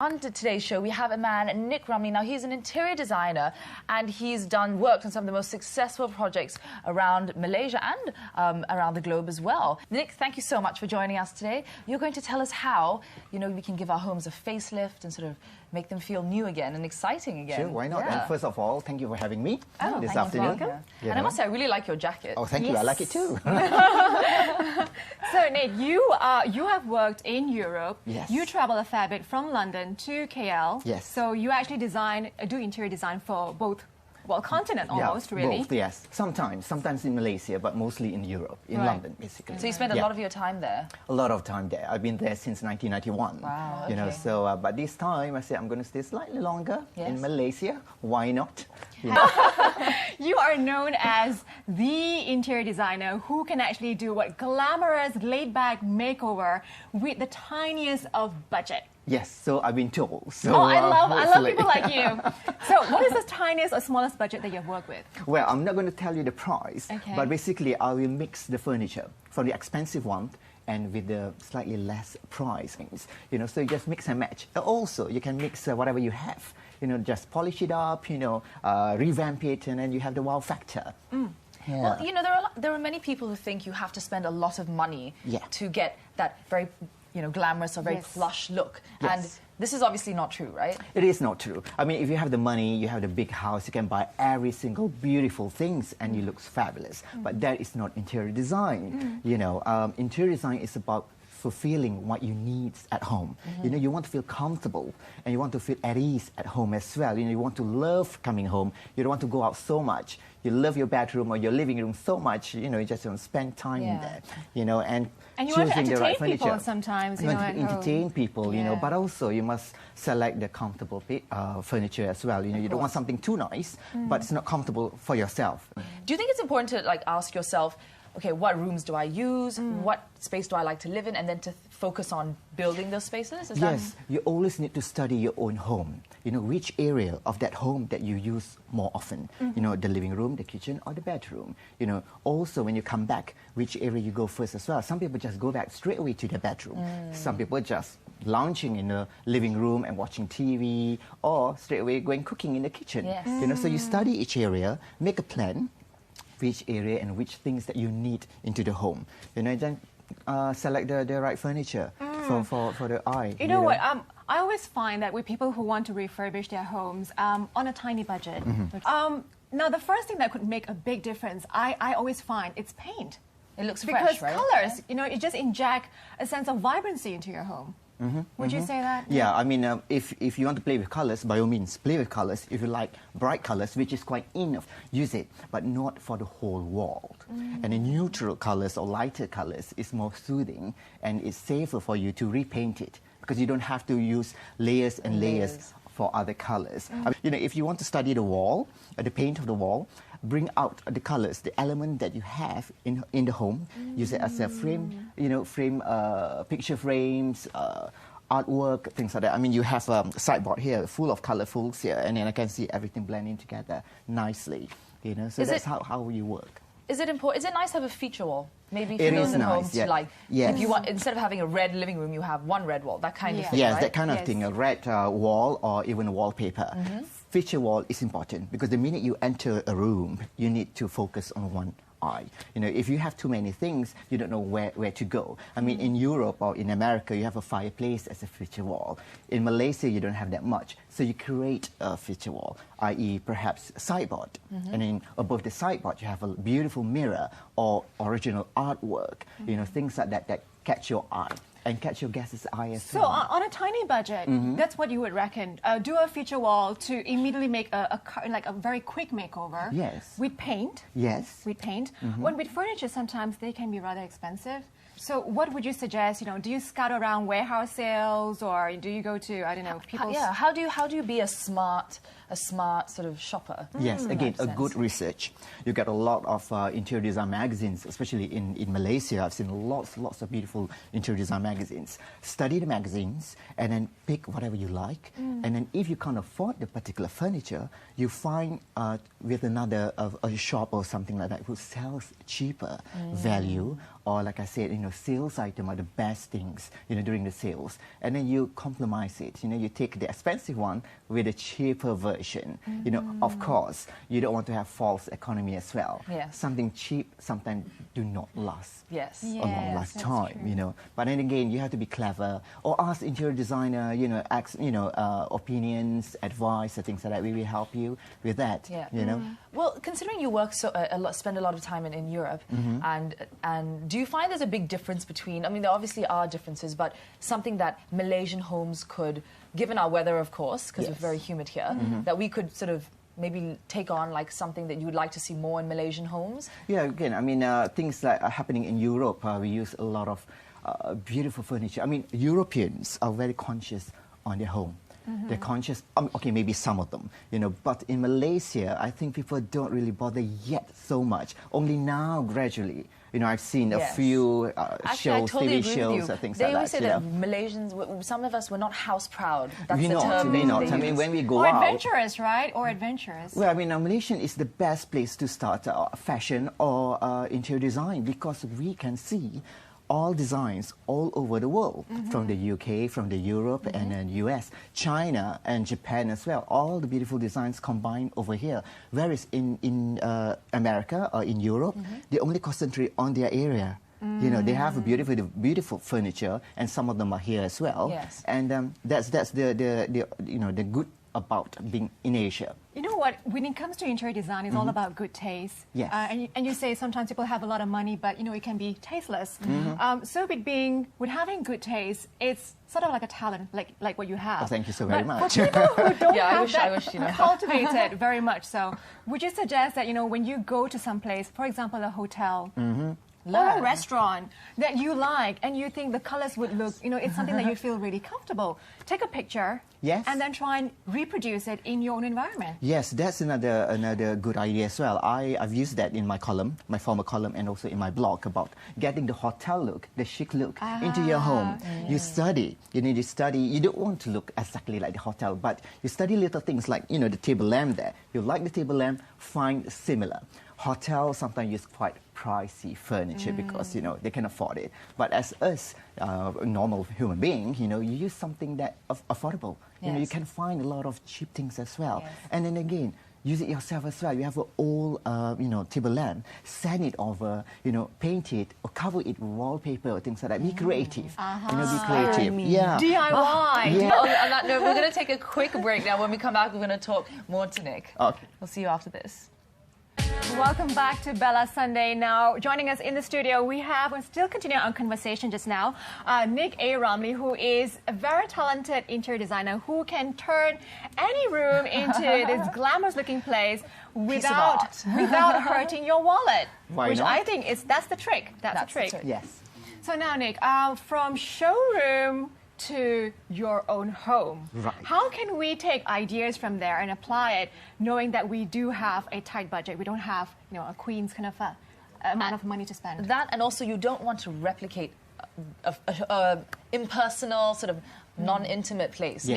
On to today's show, we have a man, Nick Ramli. Now, he's an interior designer and he's worked on some of the most successful projects around Malaysia and around the globe as well. Nick, thank you so much for joining us today. You're going to tell us how, we can give our homes a facelift and sort of make them feel new again and exciting again. Sure, why not? Yeah. And first of all, thank you for having me this afternoon. Welcome. And I must say, I really like your jacket. Oh, thank you. I like it too. So, Nick, you have worked in Europe. Yes. You travel a fair bit from London to KL. Yes. So you actually do interior design for both, well, continent almost, really. Both, yes. Sometimes in Malaysia, but mostly in Europe, in London, basically. So you spend a lot of your time there? A lot of time there. I've been there since 1991. Wow, okay. So, but this time I said I'm going to stay slightly longer in Malaysia. Why not? You are known as the interior designer who can actually do what glamorous, laid-back makeover with the tiniest of budget. Yes, so I've been told. So, I love people like you. So what is the tiniest or smallest budget that you've worked with? Well, I'm not going to tell you the price, Okay. but basically I will mix the furniture from the expensive one and with the slightly less price things. So you just mix and match. Also, you can mix whatever you have. Just polish it up, revamp it, and then you have the wow factor. Yeah. Well, there are many people who think you have to spend a lot of money to get that very glamorous or very plush look. Yes. And this is obviously not true, right? It is not true. I mean, if you have the money, you have the big house, you can buy every single beautiful things and it looks fabulous. But that is not interior design. Interior design is about fulfilling what you need at home. You want to feel comfortable and you want to feel at ease at home as well. You want to love coming home. You don't want to go out so much. You love your bedroom or your living room so much, you just want to spend time there, and you want to choosing the right entertain people furniture. sometimes, You want to at entertain home. people, but also you must select the comfortable furniture as well. You don't want something too nice, but it's not comfortable for yourself. Do you think it's important to ask yourself, okay, what rooms do I use? What space do I like to live in? And then to focus on building those spaces? Yes, you always need to study your own home. Which area of that home that you use more often. The living room, the kitchen, or the bedroom. Also when you come back, which area you go first as well. Some people just go back straight away to the bedroom. Some people just lounging in the living room and watching TV, or straight away going cooking in the kitchen. Yes. So you study each area, make a plan, which area and which things that you need into the home. And then select the right furniture for the eye. You know what? I always find that with people who want to refurbish their homes on a tiny budget, now the first thing that could make a big difference, I always find, it's paint. It looks because fresh, right? colors, it just inject a sense of vibrancy into your home. Would you say that? Yeah, I mean, if you want to play with colors, by all means, play with colors. If you like bright colors, which is quite enough, use it, but not for the whole wall. And the neutral colors or lighter colors is more soothing, and it's safer for you to repaint it because you don't have to use layers and layers for other colors. If you want to study the wall, the paint of the wall, bring out the colors, the element that you have in the home. Use it as a frame, picture frames, artwork, things like that. I mean, you have a sideboard here full of colorfuls here, and then I can see everything blending together nicely. So that's how you work. Is it important? Is it nice to have a feature wall? Maybe for It those is at nice, home yeah. if you want, instead of having a red living room, you have one red wall. That kind of thing, Yes, right? that kind of thing, a red wall or even a wallpaper. Feature wall is important because the minute you enter a room, you need to focus on one eye. If you have too many things, you don't know where to go. I mean, in Europe or in America, you have a fireplace as a feature wall. In Malaysia, you don't have that much. So you create a feature wall, i.e. perhaps a sideboard. And then above the sideboard, you have a beautiful mirror or original artwork, things like that catch your eye and catch your guest's eye as well. So on a tiny budget, that's what you would reckon. Do a feature wall to immediately make a very quick makeover. Yes. With paint. Yes. With paint. When with furniture, sometimes they can be rather expensive. So what would you suggest? Do you scout around warehouse sales, or do you go to, I don't know, people's... Yeah, how do you be a smart sort of shopper? Yes, again, a good research. You get a lot of interior design magazines, especially in Malaysia. I've seen lots of beautiful interior design magazines. Study the magazines and then pick whatever you like. And then if you can't afford the particular furniture, you find with another a shop or something like that who sells cheaper value or like I said, sales item are the best things, during the sales. And then you compromise it. You take the expensive one with a cheaper version. Of course, you don't want to have false economy as well. Yes. Something cheap sometimes do not last Yes. a long Yes, that's lifetime, true. But then again, you have to be clever or ask interior designer, opinions, advice, and things like that. We will help you with that, Yeah. Well, considering you work spend a lot of time in Europe, and do you find there's a big difference between? I mean, there obviously are differences, but something that Malaysian homes could, given our weather, of course, because it's very humid here, that we could sort of maybe take on like something that you would like to see more in Malaysian homes? Yeah, again, I mean, things that are happening in Europe, we use a lot of beautiful furniture. I mean, Europeans are very conscious on their home. They're conscious, okay, maybe some of them, but in Malaysia, I think people don't really bother yet so much. Only now, gradually, I've seen a few shows, totally TV shows, or things like that. They always say that Malaysians, some of us, were not house proud. That's we're the term we're not. they I mean, use. when we go Or out... adventurous, right? Or adventurous. Well, I mean, Malaysia is the best place to start fashion or interior design because we can see all designs all over the world, from the UK, from the Europe, and then US, China, and Japan as well. All the beautiful designs combined over here. Whereas in America or in Europe, they only concentrate on their area. They have a beautiful furniture, and some of them are here as well. Yes. And that's the good about being in Asia. You know what? When it comes to interior design, it's all about good taste. Yes. And you say sometimes people have a lot of money, but it can be tasteless. So with having good taste, it's sort of like a talent, like what you have. Oh, thank you so very much. For people who don't Yeah, I have wish, that cultivated very much so, would you suggest that when you go to some place, for example, a hotel, or a restaurant that you like and you think the colors would look, it's something that you feel really comfortable, take a picture and then try and reproduce it in your own environment. Yes, that's another good idea as well. I've used that in my column, my former column, and also in my blog about getting the hotel look, the chic look into your home. You study, you study. You don't want to look exactly like the hotel, but you study little things like, the table lamp there. You like the table lamp, find similar. Hotels sometimes use quite pricey furniture because they can afford it. But as us, normal human being, you use something that affordable. You can find a lot of cheap things as well. Yes. And then again, use it yourself as well. You have an old, table lamp, sand it over, paint it or cover it with wallpaper or things like that. Be creative. Be creative. Yeah. DIY. Yeah. On that note, we're going to take a quick break now. When we come back, we're going to talk more to Nick. Okay. We'll see you after this. Welcome back to Bella Sunday. Now, joining us in the studio, we're still continuing our conversation just now, Nick A. Ramli, who is a very talented interior designer who can turn any room into this glamorous-looking place without hurting your wallet. Why which not? I think that's the trick. That's the trick. Yes. So now, Nick, from showroom to your own home. Right. How can we take ideas from there and apply it, knowing that we do have a tight budget? We don't have, a queen's kind of amount of money to spend. That, and also you don't want to replicate a impersonal, sort of non-intimate place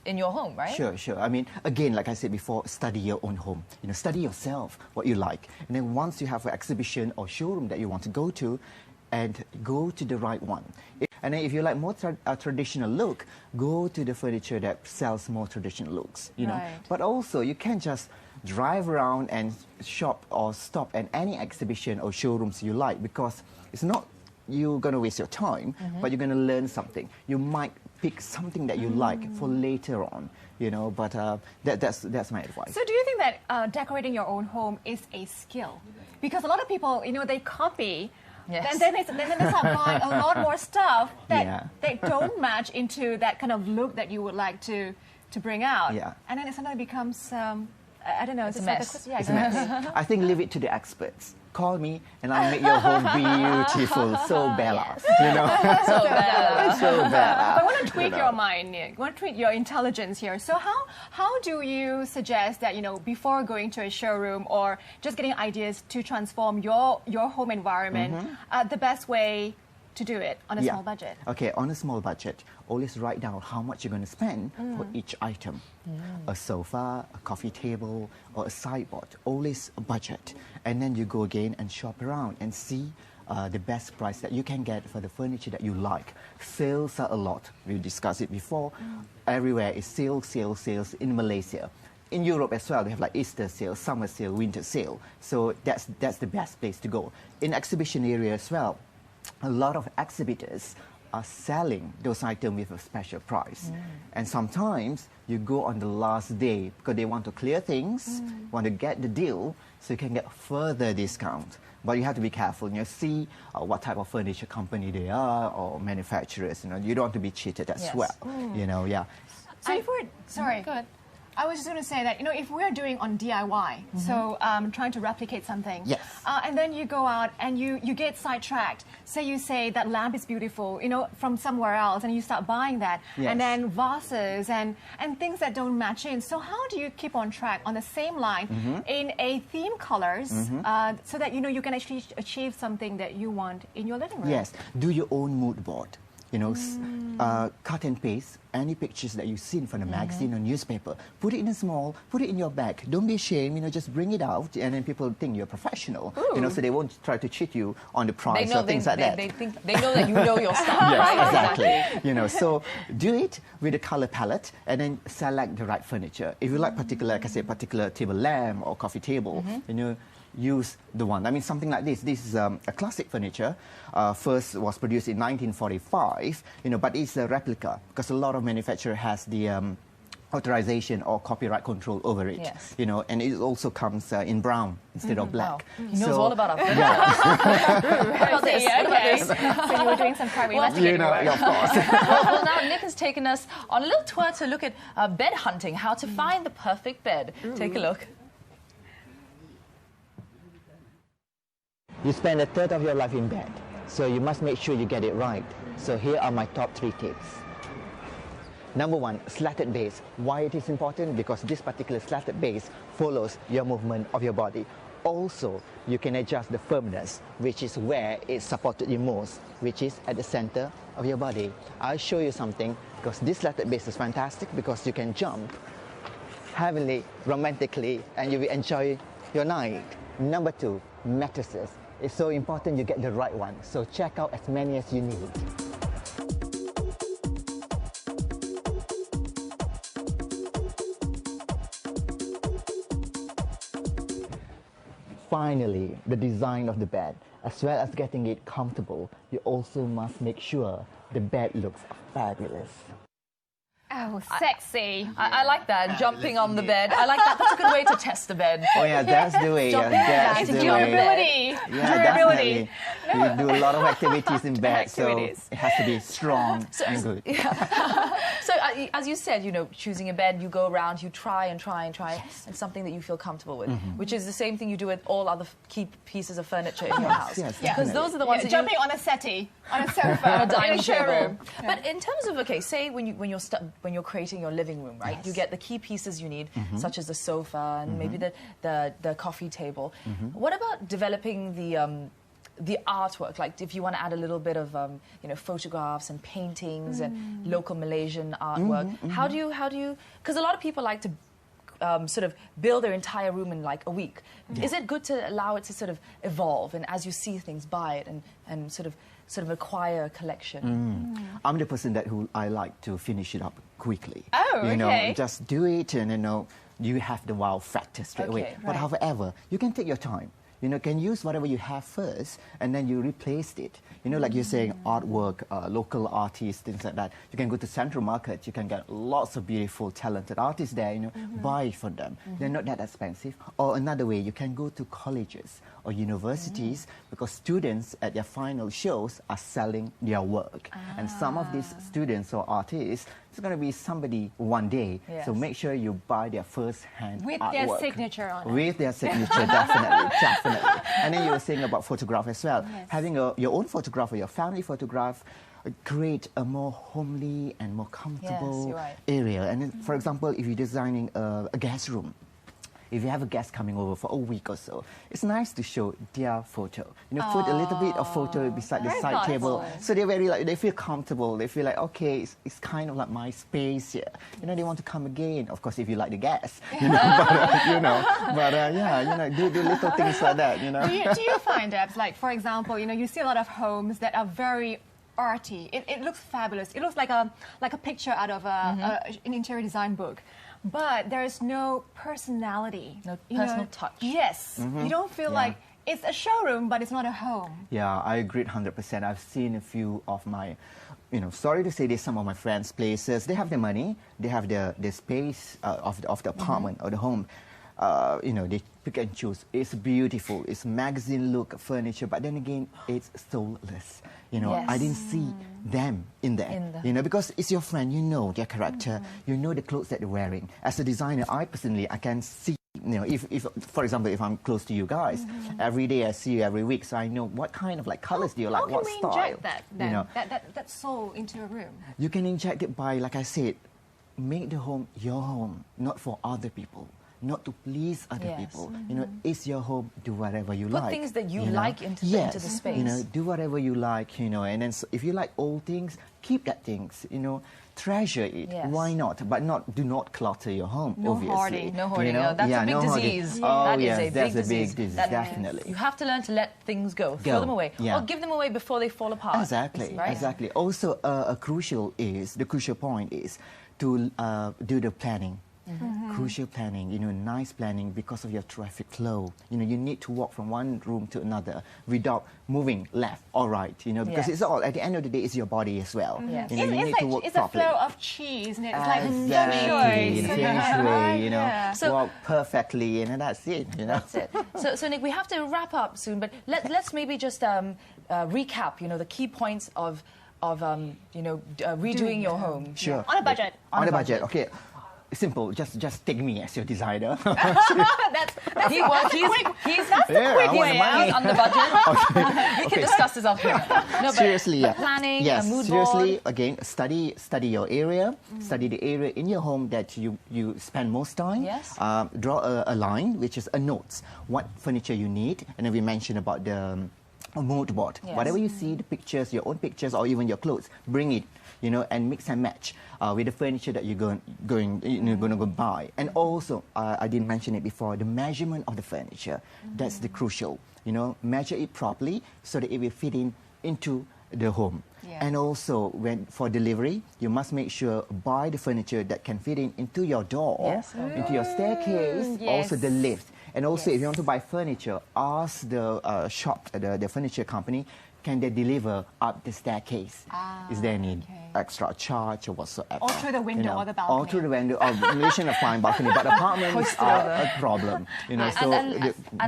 in your home, right? Sure. I mean, again, like I said before, study your own home. Study yourself, what you like. And then once you have an exhibition or showroom that you want to go to, and go to the right one. And then if you like more traditional look, go to the furniture that sells more traditional looks, Right. But also, you can't just drive around and shop or stop at any exhibition or showrooms you like, because it's not you're going to waste your time, but you're going to learn something. You might pick something that you like for later on, but that's my advice. So do you think that decorating your own home is a skill? Because a lot of people, they copy. Yes. And then they start buying a lot more stuff that they don't match into that kind of look that you would like to bring out. Yeah. And then it sometimes becomes, I don't know, It's a like mess. yeah, It's a mess. I think leave it to the experts. Call me and I'll make your home beautiful. So Bella, So bad. So Bella. But I want to tweak your mind, Nick. I want to tweak your intelligence here. So how do you suggest that, before going to a showroom or just getting ideas to transform your home environment, the best way to do it on a small budget? Okay, on a small budget, always write down how much you're going to spend for each item. A sofa, a coffee table, or a sideboard. Always a budget. And then you go again and shop around and see the best price that you can get for the furniture that you like. Sales are a lot. We discussed it before. Everywhere is sales in Malaysia. In Europe as well, they have like Easter sale, summer sale, winter sale. So that's the best place to go. In exhibition area as well, a lot of exhibitors are selling those items with a special price. And sometimes you go on the last day because they want to clear things, want to get the deal, so you can get further discount. But you have to be careful, see what type of furniture company they are or manufacturers. You don't want to be cheated as well. Yeah. So if we're, sorry. Go ahead. I was just going to say that, if we're doing on DIY, so trying to replicate something, yes. And then you go out and you get sidetracked. Say you say that lamp is beautiful, from somewhere else, and you start buying that, yes. and then vases and things that don't match in. So how do you keep on track on the same line in a theme colors so that, you can actually achieve something that you want in your living room? Yes, do your own mood board. Cut and paste any pictures that you've seen from the magazine or newspaper. Put it in a small, put it in your bag. Don't be ashamed, just bring it out, and then people think you're professional. So they won't try to cheat you on the price or things like that. They know that you know your stuff, yes, right? Exactly. So do it with a color palette and then select the right furniture. If you like particular table lamp or coffee table, use the one. I mean, something like this. This is a classic furniture. First was produced in 1945, but it's a replica because a lot of manufacturer has the authorization or copyright control over it. Yes. And it also comes in brown instead of black. Wow. He knows all about our furniture. What about this? Okay. So you were doing some private investigating work. Of course. well, now Nick has taken us on a little tour to look at bed hunting, how to find the perfect bed. Take a look. You spend a third of your life in bed, so you must make sure you get it right. So here are my top 3 tips. Number 1, slatted base. Why it is important? Because this particular slatted base follows your movement of your body. Also, you can adjust the firmness, which is where it's supported you most, which is at the center of your body. I'll show you something, because this slatted base is fantastic because you can jump heavenly, romantically, and you will enjoy your night. Number 2, mattresses. It's so important you get the right one, so check out as many as you need. Finally, the design of the bed. As well as getting it comfortable, you also must make sure the bed looks fabulous. Oh, sexy. I like that, jumping on the bed. I like that. That's a good way to test the bed. Oh yeah, that's the way. That's the durability. way. Yeah, Durability. We do a lot of activities in bed, so it has to be strong and good. Yeah. So as you said, choosing a bed, you go around, you try and try and try, and something that you feel comfortable with, which is the same thing you do with all other key pieces of furniture in your house. Yes, because those are the ones that jumping on a settee, on a sofa, on a dining in a showroom. But in terms of, say when you're creating your living room, right? Yes. You get the key pieces you need, such as the sofa and maybe the coffee table. What about developing the artwork? Like if you want to add a little bit of photographs and paintings and local Malaysian artwork, how do you? Because a lot of people like to sort of build their entire room in like a week. Yeah. Is it good to allow it to sort of evolve, and as you see things, buy it and sort of acquire a collection? I'm the person who I like to finish it up quickly. Oh, okay. Just do it, and you have the wow factor straight away. Right. But however, you can take your time. Can use whatever you have first, and then you replace it. Like you're saying, artwork, local artists, things like that. You can go to Central Market. You can get lots of beautiful, talented artists there. Buy from them. They're not that expensive. Or another way, you can go to colleges or universities because students at their final shows are selling their work. And some of these students or artists, it's going to be somebody one day. Yes. So make sure you buy their first-hand with artwork. their signature on it. With their signature, definitely. And then you were saying about photograph as well. Yes. Having your own photograph or your family photograph create a more homely and more comfortable area. And then, for example, if you're designing a guest room, if you have a guest coming over for a week or so, it's nice to show their photo. Put a little bit of photo beside the Very side table, thoughtful. so they're very like they feel comfortable. They feel like, okay, it's kind of like my space here. They want to come again. Of course, if you like the guests, do little things like that. Do you find that, like, for example, you see a lot of homes that are very arty. It looks fabulous. It looks like a picture out of an interior design book, but there is no personality, no personal touch. Yes, you don't feel like it's a showroom, but it's not a home. Yeah, I agree 100%. I've seen a few of my, sorry to say this, some of my friends' places. They have the money, they have the space of the apartment or the home. They pick and choose. It's beautiful. It's magazine look furniture, but then again, it's soulless. I didn't see them in there. Because it's your friend. You know their character. You know the clothes that they're wearing. As a designer, I can see. If for example, if I'm close to you guys, every day I see you every week, so I know what kind of colors do you like, what style. How can we inject that then? That soul into a room? You can inject it by, like I said, make the home your home, not for other people. Not to please other people. It's your home, do whatever you like. Put things that you like into the space. Do whatever you like, and then if you like old things, keep that things, treasure it. Yes. Why not? But do not clutter your home, obviously. No hoarding. That's a big disease. Oh, That's a big disease, definitely. You have to learn to let things go. Throw them away. Yeah. Or give them away before they fall apart. Exactly, right? exactly. Also, the crucial point is to do the planning. Crucial planning, nice planning because of your traffic flow. You need to walk from one room to another without moving left or right, because it's all, at the end of the day, it's your body as well. Yes. You need to work it's properly. a flow of cheese, isn't it? It's Exactly, like feng shui, So, walk perfectly, and that's it, That's it. So Nick, we have to wrap up soon, but let's maybe just recap, the key points of redoing your home. Sure. On a budget. On a budget, okay. Simple, just take me as your designer. That's He's the quick way out. on the budget. We can discuss this off here. No, but seriously, planning, yes, a mood seriously, board. Again, study your area, study the area in your home that you spend most time. Yes. Draw a line, which is a notes, what furniture you need, and then we mentioned about the mood board. Yes. Whatever you see, the pictures, your own pictures, or even your clothes, bring it. And mix and match with the furniture that you're going to go buy. And also, I didn't mention it before, the measurement of the furniture. That's the crucial. Measure it properly so that it will fit into the home. Yeah. And also, for delivery, you must make sure buy the furniture that can fit into your door, into your staircase, also the lift. And also, if you want to buy furniture, ask the shop, the furniture company, can they deliver up the staircase? Is there any extra charge or whatsoever? Or through the window or the balcony? Or through the window. Malaysian are fine balcony, but apartments are a problem. And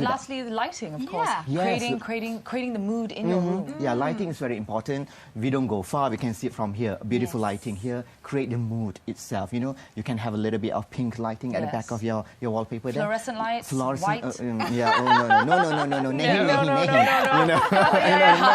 lastly, the lighting, of course. Yes. Creating the mood in your room. Yeah, lighting is very important. We don't go far. We can see it from here. Beautiful lighting here. Create the mood itself. You can have a little bit of pink lighting at the back of your wallpaper. Fluorescent lights, white. Yeah. Oh no.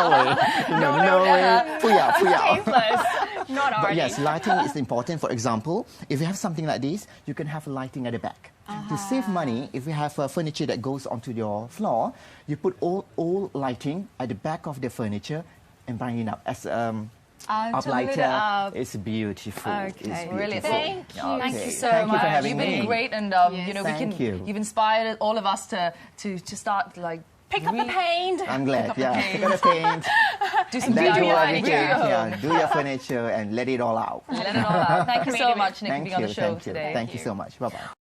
No way. Tasteless. Not arty. But yes, lighting is important. For example, if you have something like this, you can have lighting at the back. To save money, if you have furniture that goes onto your floor, you put all lighting at the back of the furniture and bring it up as uplighter. It's beautiful. Okay. It's beautiful. Really, thank you. Thank you so Thank much. you for having You've been me. great, and Thank you. You've inspired all of us to start Pick up the paint. I'm glad. Pick up the paint. do some Let do DIY. everything. Do your furniture and let it all out. Let it all out. Thank you so much, Nick, for Thank being on the you. show Thank you. today. Thank you so much. Bye bye.